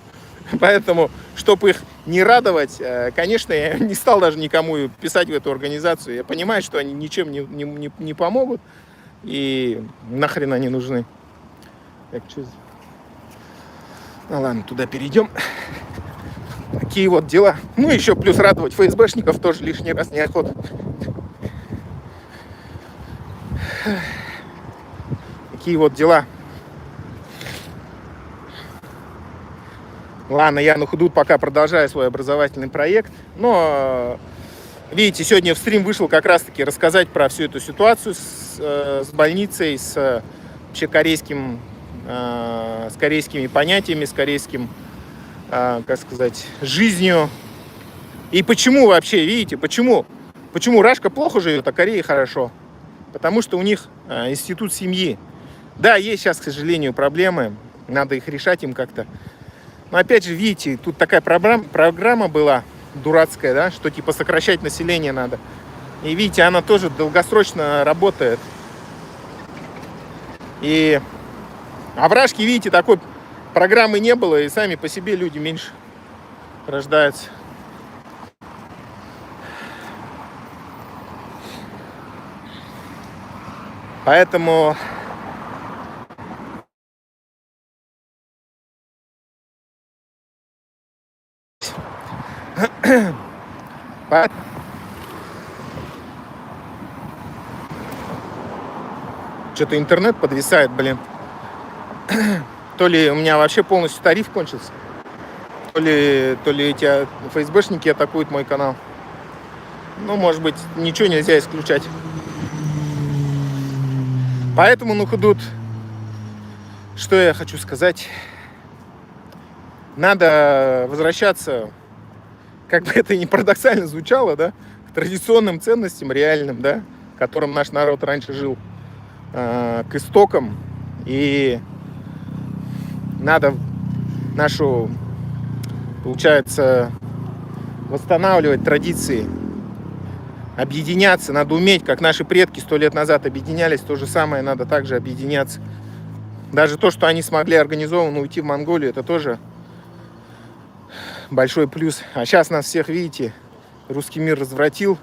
S1: Поэтому, чтобы их не радовать, конечно, я не стал даже никому писать в эту организацию. Я понимаю, что они ничем не помогут и нахрен они нужны. Так, что здесь? Ну ладно, туда перейдем. Такие вот дела. Ну, еще плюс радовать ФСБшников тоже лишний раз неохота. Такие вот дела. Ладно, я на худут пока продолжаю свой образовательный проект. Но, видите, сегодня в стрим вышел как раз-таки рассказать про всю эту ситуацию с больницей, с вообще с корейскими понятиями, с корейским, как сказать, жизнью. И почему вообще, видите, почему Рашка плохо живет, а Корея хорошо? Потому что у них институт семьи. Да, есть сейчас, к сожалению, проблемы, надо их решать им как-то. Но опять же, видите, тут такая программа была дурацкая, да, что типа сокращать население надо. И видите, она тоже долгосрочно работает. А в Рашке, видите, такой программы не было, и сами по себе люди меньше рождаются. Поэтому Что-то интернет подвисает, блин. То ли у меня вообще полностью тариф кончился, то ли эти ФСБшники атакуют мой канал. Ну, может быть, ничего нельзя исключать. Поэтому, ну, худут, что я хочу сказать. Надо возвращаться, как бы это ни парадоксально звучало, да, к традиционным ценностям реальным, да, которым наш народ раньше жил, к истокам. И надо нашу, получается, восстанавливать традиции, объединяться. Надо уметь, как наши предки 100 лет назад объединялись, то же самое надо также объединяться. Даже то, что они смогли организованно уйти в Монголию, это тоже большой плюс. А сейчас нас всех, видите, русский мир развратил,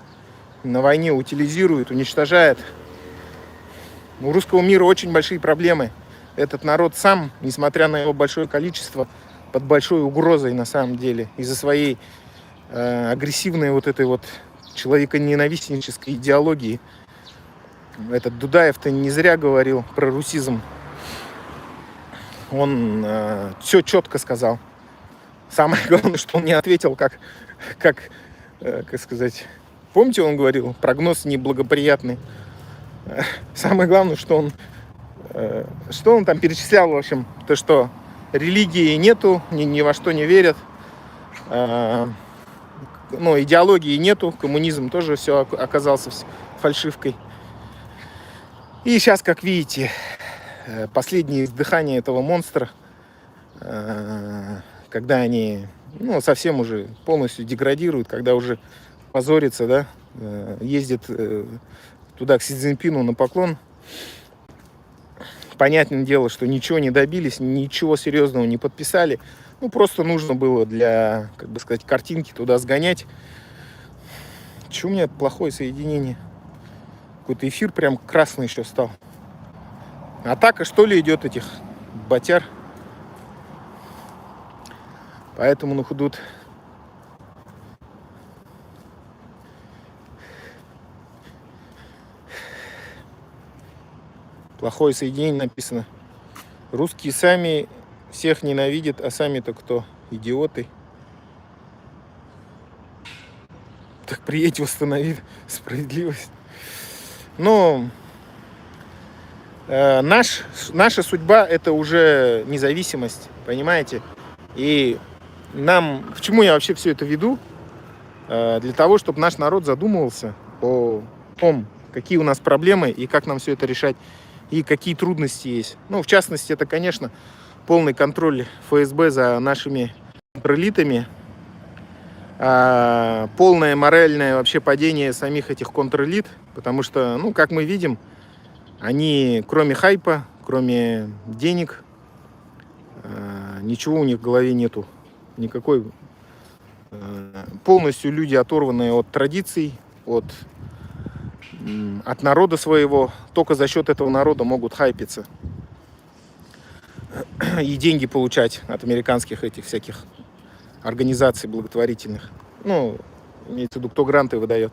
S1: на войне утилизирует, уничтожает. У русского мира очень большие проблемы. Этот народ сам, несмотря на его большое количество, под большой угрозой на самом деле из-за своей агрессивной вот этой вот человеконенавистнической идеологии. Этот Дудаев-то не зря говорил про русизм. Он все четко сказал. Самое главное, что он не ответил, как сказать, помните, он говорил, прогноз неблагоприятный. Самое главное, что он там перечислял, в общем, то, что религии нету, ни во что не верят, ну, идеологии нету, коммунизм тоже все оказался фальшивкой. И сейчас, как видите, последнее издыхание этого монстра, когда они, ну, совсем уже полностью деградируют, когда уже позорятся, да, ездят туда к Си Цзиньпину на поклон. Понятное дело, что ничего не добились, ничего серьезного не подписали. Ну, просто нужно было для, как бы сказать, картинки туда сгонять. Чего у меня плохое соединение? Какой-то эфир прям красный еще стал. Атака, что ли, идет этих ботяр. Поэтому, ну, худут. Плохое соединение написано. Русские сами всех ненавидят, а сами-то кто? Идиоты. Так приедь, восстанови справедливость. Но наша судьба — это уже независимость, понимаете? И нам, к чему я вообще все это веду? Для того, чтобы наш народ задумывался о том, какие у нас проблемы и как нам все это решать, и какие трудности есть. Ну, в частности, это, конечно, полный контроль ФСБ за нашими контрэлитами, полное моральное вообще падение самих этих контрэлит, потому что, ну, как мы видим, они, кроме хайпа, кроме денег, ничего у них в голове нету. Никакой. Полностью люди, оторванные от традиций, от народа своего. Только за счет этого народа могут хайпиться и деньги получать от американских этих всяких организаций благотворительных. Ну, имеется в виду, кто гранты выдает.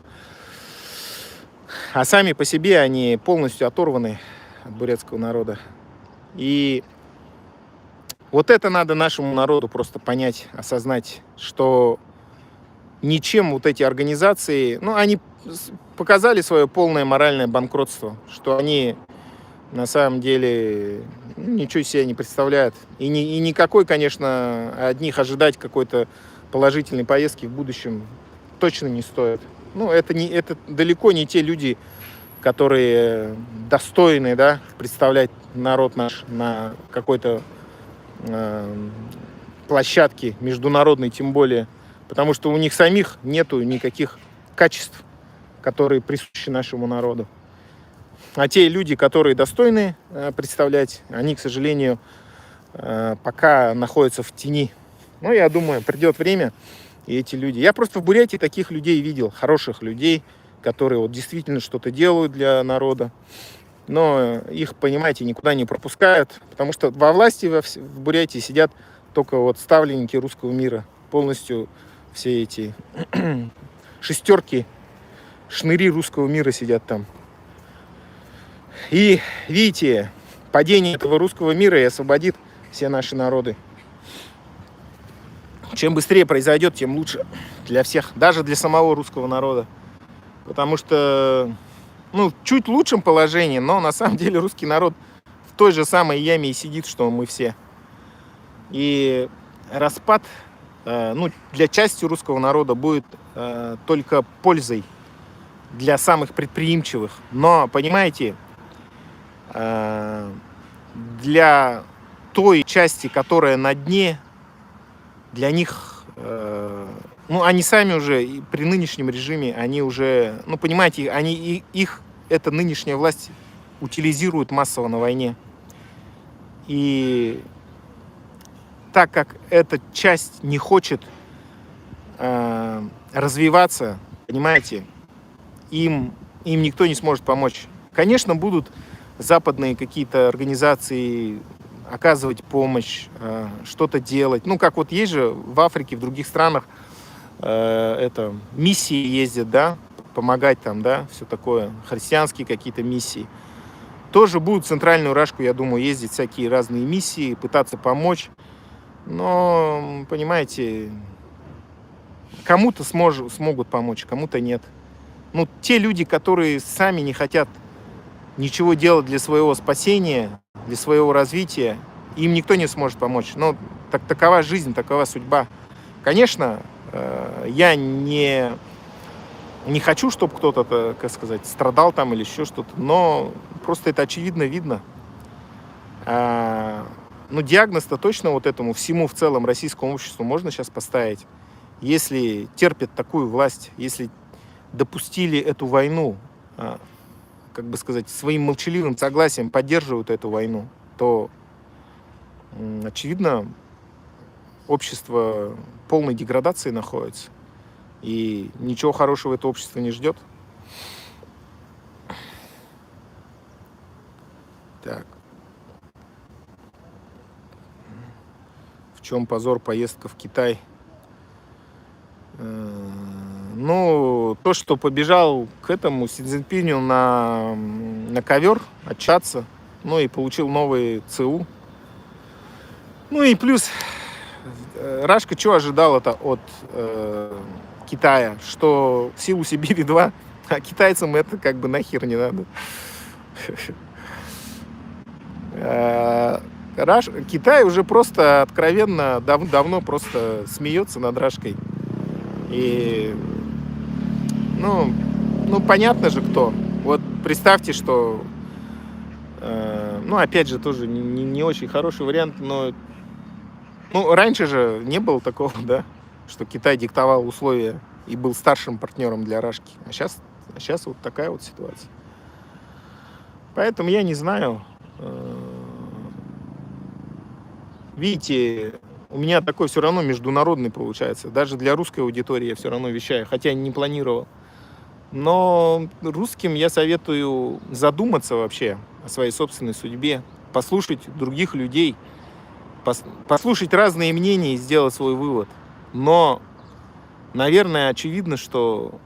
S1: А сами по себе они полностью оторваны от бурятского народа. И вот это надо нашему народу просто понять, осознать, что ничем вот эти организации, ну, они показали свое полное моральное банкротство, что они на самом деле ничего из себя не представляют. И никакой, конечно, от них ожидать какой-то положительной поездки в будущем точно не стоит. Ну, это далеко не те люди, которые достойны, да, представлять народ наш на какой-то площадке международной, тем более, потому что у них самих нету никаких качеств, которые присущи нашему народу. А те люди, которые достойны представлять, они, к сожалению, пока находятся в тени. Но я думаю, придет время, и эти люди... Я просто в Бурятии таких людей видел, хороших людей, которые вот действительно что-то делают для народа. Но их, понимаете, никуда не пропускают, потому что во власти в Бурятии сидят только вот ставленники русского мира. Полностью все эти шестерки, шныри русского мира сидят там. И видите, падение этого русского мира и освободит все наши народы. Чем быстрее произойдет, тем лучше для всех, даже для самого русского народа. Потому что, в чуть лучшем положении, но на самом деле русский народ в той же самой яме и сидит, что мы все. И распад, для части русского народа будет только пользой для самых предприимчивых. Но, понимаете, для той части, которая на дне, для них, они сами уже при нынешнем режиме, они уже, понимаете, их эта нынешняя власть утилизирует массово на войне. И так как эта часть не хочет развиваться, понимаете, им никто не сможет помочь. Конечно, будут западные какие-то организации оказывать помощь, что-то делать. Как вот есть же в Африке, в других странах миссии ездят, да, помогать там, да, все такое, христианские какие-то миссии. Тоже будут в Центральную Рашку, я думаю, ездить всякие разные миссии, пытаться помочь. Но, понимаете, кому-то смогут помочь, кому-то нет. Те люди, которые сами не хотят ничего делать для своего спасения, для своего развития, им никто не сможет помочь. Такова жизнь, такова судьба. Конечно, я не хочу, чтобы кто-то, страдал там или еще что-то, но просто это очевидно видно. Диагноз-то точно вот этому всему в целом российскому обществу можно сейчас поставить. Если терпят такую власть, если допустили эту войну, своим молчаливым согласием поддерживают эту войну, то, очевидно, общество в полной деградации находится. И ничего хорошего это общество не ждет. Так. В чем позор поездка в Китай? То, что побежал к этому Си Цзиньпиню на ковер отчаться, и получил новый ЦУ. И плюс Рашка что ожидала-то от Китая? Что силу Сибири-2, а китайцам это нахер не надо. Китай уже просто откровенно давно просто смеется над Рашкой. И, понятно же кто. Вот представьте, что, опять же, тоже не очень хороший вариант, но, раньше же не было такого, да, что Китай диктовал условия и был старшим партнером для Рашки. А сейчас вот такая вот ситуация. Поэтому я не знаю. Видите, у меня такой все равно международный получается. Даже для русской аудитории я все равно вещаю, хотя не планировал. Но русским я советую задуматься вообще о своей собственной судьбе, послушать других людей, послушать разные мнения и сделать свой вывод. Но, наверное, очевидно, что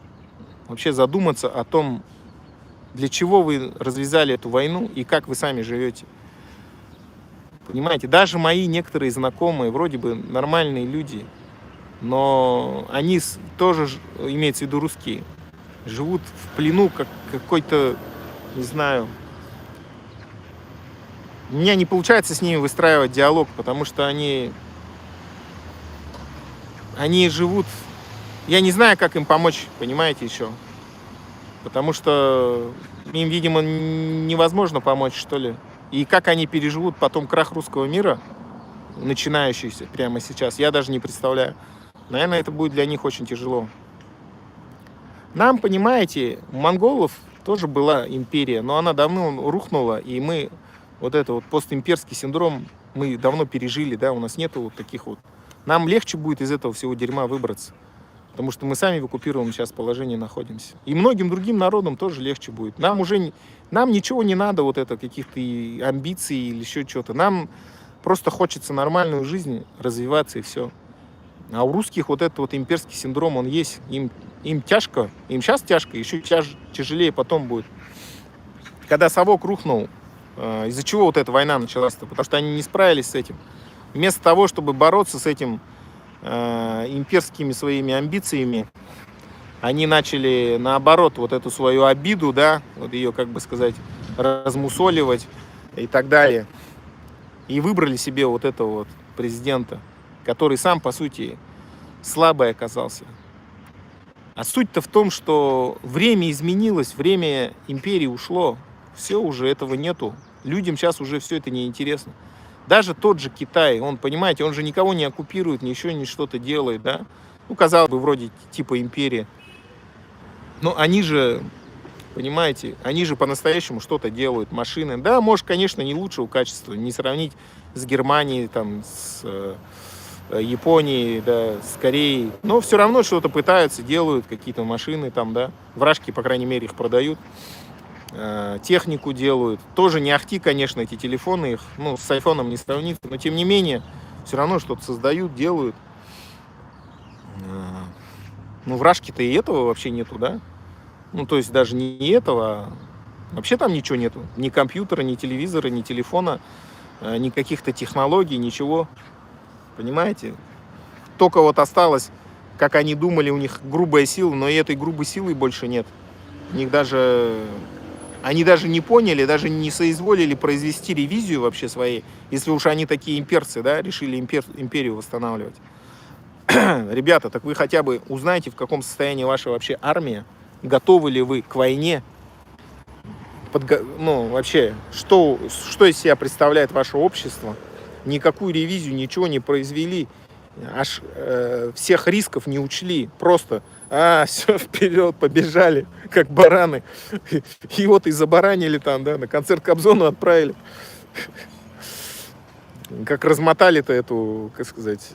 S1: вообще задуматься о том, для чего вы развязали эту войну и как вы сами живете. Понимаете, даже мои некоторые знакомые, вроде бы нормальные люди, но они тоже, имеется в виду русские, живут в плену как какой-то, не знаю. У меня не получается с ними выстраивать диалог, потому что они живут. Я не знаю, как им помочь, понимаете, еще. Потому что им, видимо, невозможно помочь, что ли. И как они переживут потом крах русского мира, начинающийся прямо сейчас, я даже не представляю. Наверное, это будет для них очень тяжело. Нам, понимаете, у монголов тоже была империя, но она давно рухнула, и мы вот это вот постимперский синдром мы давно пережили, да, у нас нету вот таких вот. Нам легче будет из этого всего дерьма выбраться, потому что мы сами в оккупированном сейчас положении находимся. И многим другим народам тоже легче будет. Нам ничего не надо, вот это, каких-то амбиций или еще что-то. Нам просто хочется нормальную жизнь развиваться и все. А у русских вот этот вот имперский синдром, он есть. Им тяжко, им сейчас тяжко, еще тяжелее потом будет. когда совок рухнул, из-за чего вот эта война началась-то? Потому что они не справились с этим. Вместо того, чтобы бороться с этим имперскими своими амбициями, они начали, наоборот, вот эту свою обиду, да, вот ее, как бы сказать, размусоливать и так далее. И выбрали себе вот этого вот президента, который сам, по сути, слабый оказался. А суть-то в том, что время изменилось, время империи ушло. Все, уже этого нету. Людям сейчас уже все это неинтересно. Даже тот же Китай, он, понимаете, он же никого не оккупирует, ничего, не что-то делает, да? Ну, казалось бы, вроде типа империя. Но они же, понимаете, они же по-настоящему что-то делают, машины. Да, может, конечно, не лучшего качества, не сравнить с Германией, там, с Японией, да, с Кореей. Но все равно что-то пытаются, делают, какие-то машины там, да. Вражки, по крайней мере, их продают. Технику делают. Тоже не ахти, конечно, эти телефоны, их, ну, с айфоном не сравнится, но тем не менее, все равно что-то создают, делают. Ну, вражки-то и этого вообще нету, да? Ну, то есть даже не этого, а вообще там ничего нету. Ни компьютера, ни телевизора, ни телефона, ни каких-то технологий, ничего. Понимаете? Только вот осталось, как они думали, у них грубая сила, но и этой грубой силы больше нет. У них даже... Они даже не поняли, даже не соизволили произвести ревизию вообще своей, если уж они такие имперцы, да, решили империю восстанавливать. Ребята, так вы хотя бы узнаете, в каком состоянии ваша вообще армия, готовы ли вы к войне, ну, вообще, что из себя представляет ваше общество, никакую ревизию, ничего не произвели, аж всех рисков не учли, просто... все, вперед, побежали, как бараны. И вот и забаранили там, да, на концерт Кобзону отправили. Как размотали-то эту, как сказать,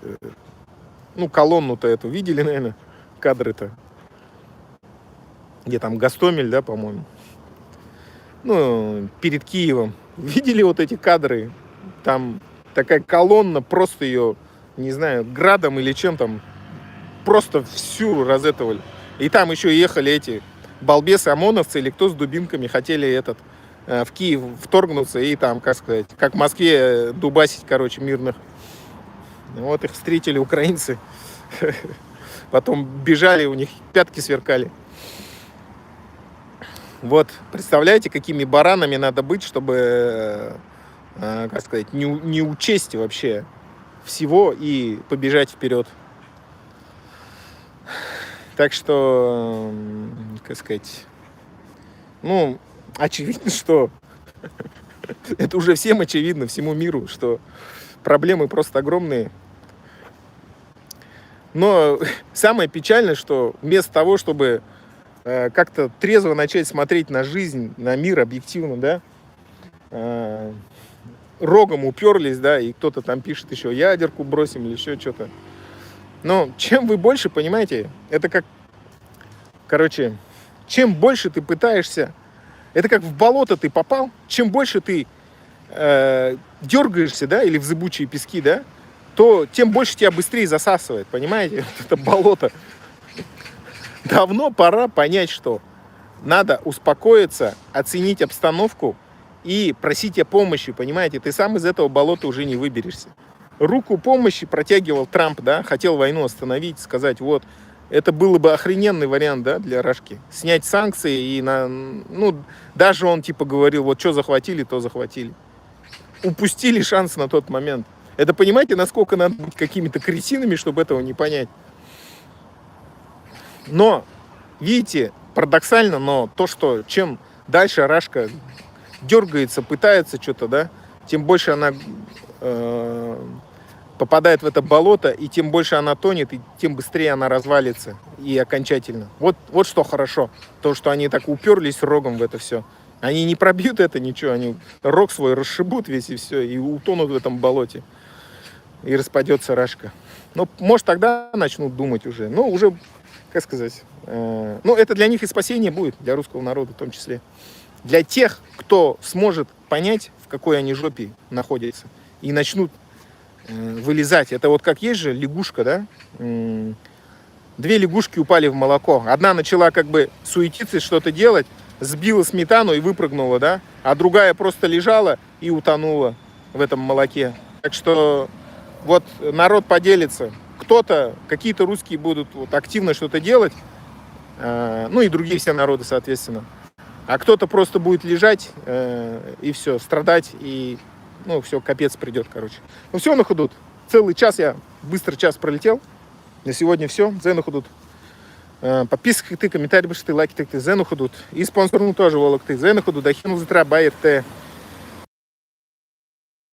S1: ну, колонну-то эту. Видели, наверное, кадры-то? Где там Гостомель, да, по-моему? Ну, перед Киевом. Видели вот эти кадры? Там такая колонна, просто ее, не знаю, градом или чем там, просто всю разэтовали. И там еще ехали эти балбесы ОМОНовцы или кто с дубинками хотели в Киев вторгнуться и там, как сказать, как в Москве дубасить, короче, мирных. Вот их встретили украинцы. Потом бежали, у них пятки сверкали. Вот, представляете, какими баранами надо быть, чтобы, как сказать, не учесть вообще всего и побежать вперед. Так что, как сказать, ну, очевидно, что это уже всем очевидно, всему миру, что проблемы просто огромные. Но самое печальное, что вместо того, чтобы как-то трезво начать смотреть на жизнь, на мир объективно, да, рогом уперлись, да, и кто-то там пишет еще ядерку бросим или еще что-то. Но чем вы больше, понимаете, это как, короче, чем больше ты пытаешься, это как в болото ты попал, чем больше ты дергаешься, да, или в зыбучие пески, да, то тем больше тебя быстрее засасывает, понимаете, вот это болото. Давно пора понять, что надо успокоиться, оценить обстановку и просить о помощи, понимаете, ты сам из этого болота уже не выберешься. Руку помощи протягивал Трамп, да, хотел войну остановить, сказать, вот, это было бы охрененный вариант, да, для Рашки. Снять санкции и, ну, даже он типа говорил, вот что захватили, то захватили. Упустили шанс на тот момент. Это, понимаете, насколько надо быть какими-то кретинами, чтобы этого не понять. Но, видите, парадоксально, но то, что чем дальше Рашка дергается, пытается что-то, да, тем больше она попадает в это болото, и тем больше она тонет, и тем быстрее она развалится. И окончательно. Вот что хорошо. То, что они так уперлись рогом в это все. Они не пробьют это ничего, они рог свой расшибут весь и все, и утонут в этом болоте. И распадется Рашка. Ну, может, тогда начнут думать уже. Ну, уже, как сказать, ну, это для них и спасение будет, для русского народа в том числе. Для тех, кто сможет понять, в какой они жопе находятся, и начнут вылезать. Это вот как есть же лягушка, да? Две лягушки упали в молоко. Одна начала как бы суетиться, что-то делать, сбила сметану и выпрыгнула, да, а другая просто лежала и утонула в этом молоке. Так что вот народ поделится. Кто-то, какие-то русские будут вот активно что-то делать, ну и другие все народы, соответственно. А кто-то просто будет лежать и все, страдать, и, ну, все, капец придет, короче. Ну все, на худут. Целый час быстро час пролетел. На сегодня все. Зену худут. Подписка ты, комментарий ты, лайки ты, Зену худут. И спонсорну тоже волок ты. Зену худут, дахину затра, байер ты.